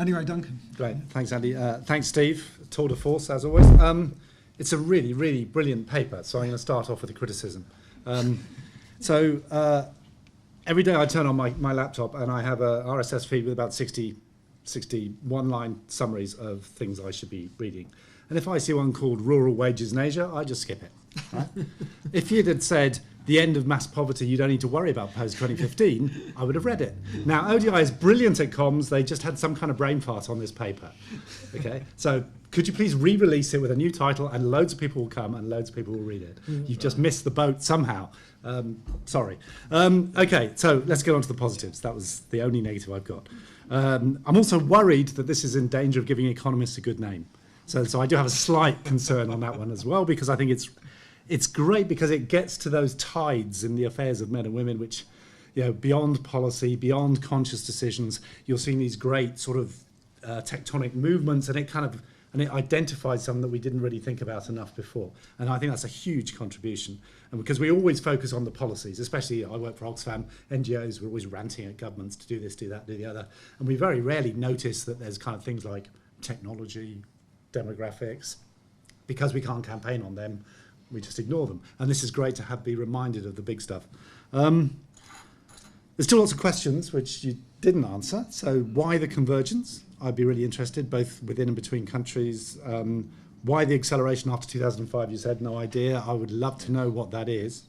Anyway, Duncan. Great, thanks Andy. Thanks Steve, tour de force as always. It's a really, really brilliant paper, so I'm going to start off with a criticism. Every day I turn on my laptop and I have a RSS feed with about 60 one-line summaries of things I should be reading. And if I see one called Rural Wages in Asia, I just skip it. Right? If you'd had said the end of mass poverty, you don't need to worry about post-2015, I would have read it. Now, ODI is brilliant at comms. They just had some kind of brain fart on this paper. Okay, so could you please re-release it with a new title, and loads of people will come and loads of people will read it. You've just missed the boat somehow. Sorry. Okay, so let's get on to the positives. That was the only negative I've got. I'm also worried that this is in danger of giving economists a good name. So I do have a slight concern on that one as well, because I think it's great because it gets to those tides in the affairs of men and women, which, you know, beyond policy, beyond conscious decisions, you're seeing these great sort of tectonic movements, and it identifies something that we didn't really think about enough before. And I think that's a huge contribution. And because we always focus on the policies, especially I work for Oxfam, NGOs, we're always ranting at governments to do this, do that, do the other. And we very rarely notice that there's kind of things like technology, demographics. Because we can't campaign on them, we just ignore them. And this is great to be reminded of the big stuff. There's still lots of questions which you didn't answer. So why the convergence? I'd be really interested, both within and between countries. Why the acceleration after 2005? You said no idea. I would love to know what that is.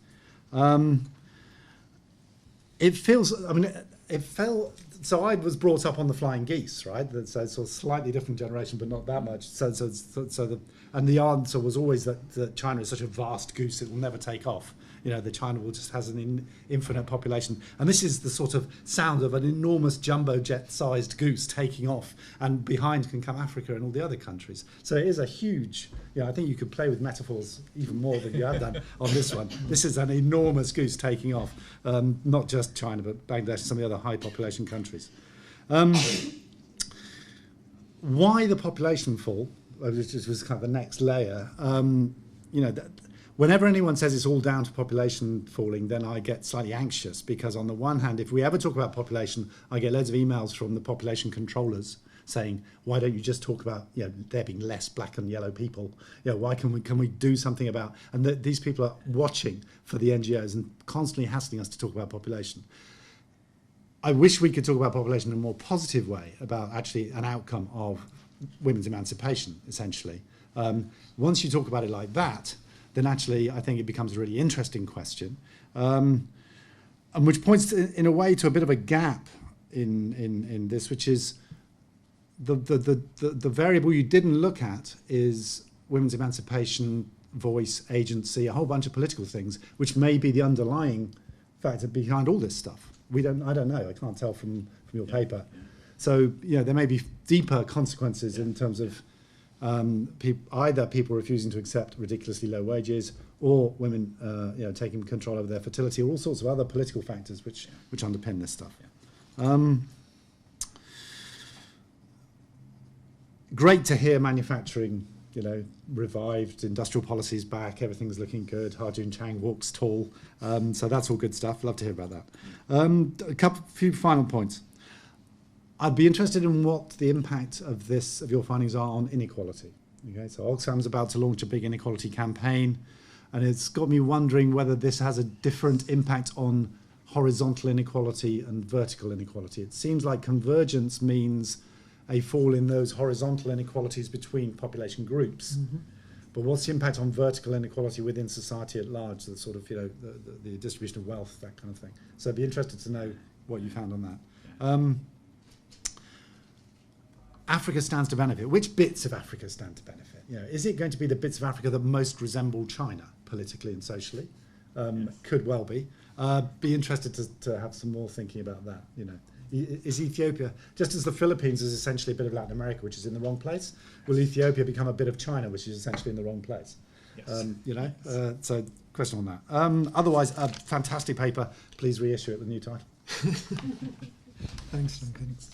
It feels, I mean, it felt, so I was brought up on the flying geese, right? So it's a slightly different generation, but not that much. And the answer was always that China is such a vast goose, it will never take off. You know, that China will just has an infinite population. And this is the sort of sound of an enormous jumbo jet-sized goose taking off, and behind can come Africa and all the other countries. So it is a huge, I think you could play with metaphors even more than you have done on this one. This is an enormous goose taking off, not just China, but Bangladesh and some of the other high population countries. Why the population fall, which was kind of the next layer, whenever anyone says it's all down to population falling, then I get slightly anxious, because on the one hand, if we ever talk about population, I get loads of emails from the population controllers saying, why don't you just talk about, there being less black and yellow people? Why can we do something about, and these people are watching for the NGOs and constantly hassling us to talk about population. I wish we could talk about population in a more positive way, about actually an outcome of women's emancipation, essentially. Once you talk about it like that, then actually I think it becomes a really interesting question, and which points in a way to a bit of a gap in this, which is the variable you didn't look at is women's emancipation, voice, agency, a whole bunch of political things, which may be the underlying factor behind all this stuff. I don't know, I can't tell from your paper. So there may be deeper consequences in terms of either people refusing to accept ridiculously low wages, or women taking control over their fertility, or all sorts of other political factors which underpin this stuff. Great to hear manufacturing revived, industrial policies back, everything's looking good, Ha-Joon Chang walks tall, so that's all good stuff. Love to hear about that. Few final points. I'd be interested in what the impact of your findings are on inequality. Okay, so Oxfam's about to launch a big inequality campaign, and it's got me wondering whether this has a different impact on horizontal inequality and vertical inequality. It seems like convergence means a fall in those horizontal inequalities between population groups. Mm-hmm. But what's the impact on vertical inequality within society at large, the sort of, the distribution of wealth, that kind of thing. So I'd be interested to know what you found on that. Africa stands to benefit. Which bits of Africa stand to benefit? Is it going to be the bits of Africa that most resemble China, politically and socially? Yes. Could well be. Be interested to have some more thinking about that. Is Ethiopia, just as the Philippines is essentially a bit of Latin America, which is in the wrong place, will Ethiopia become a bit of China, which is essentially in the wrong place? Yes. So question on that. Otherwise, a fantastic paper. Please reissue it with a new title. Thanks, Duncan.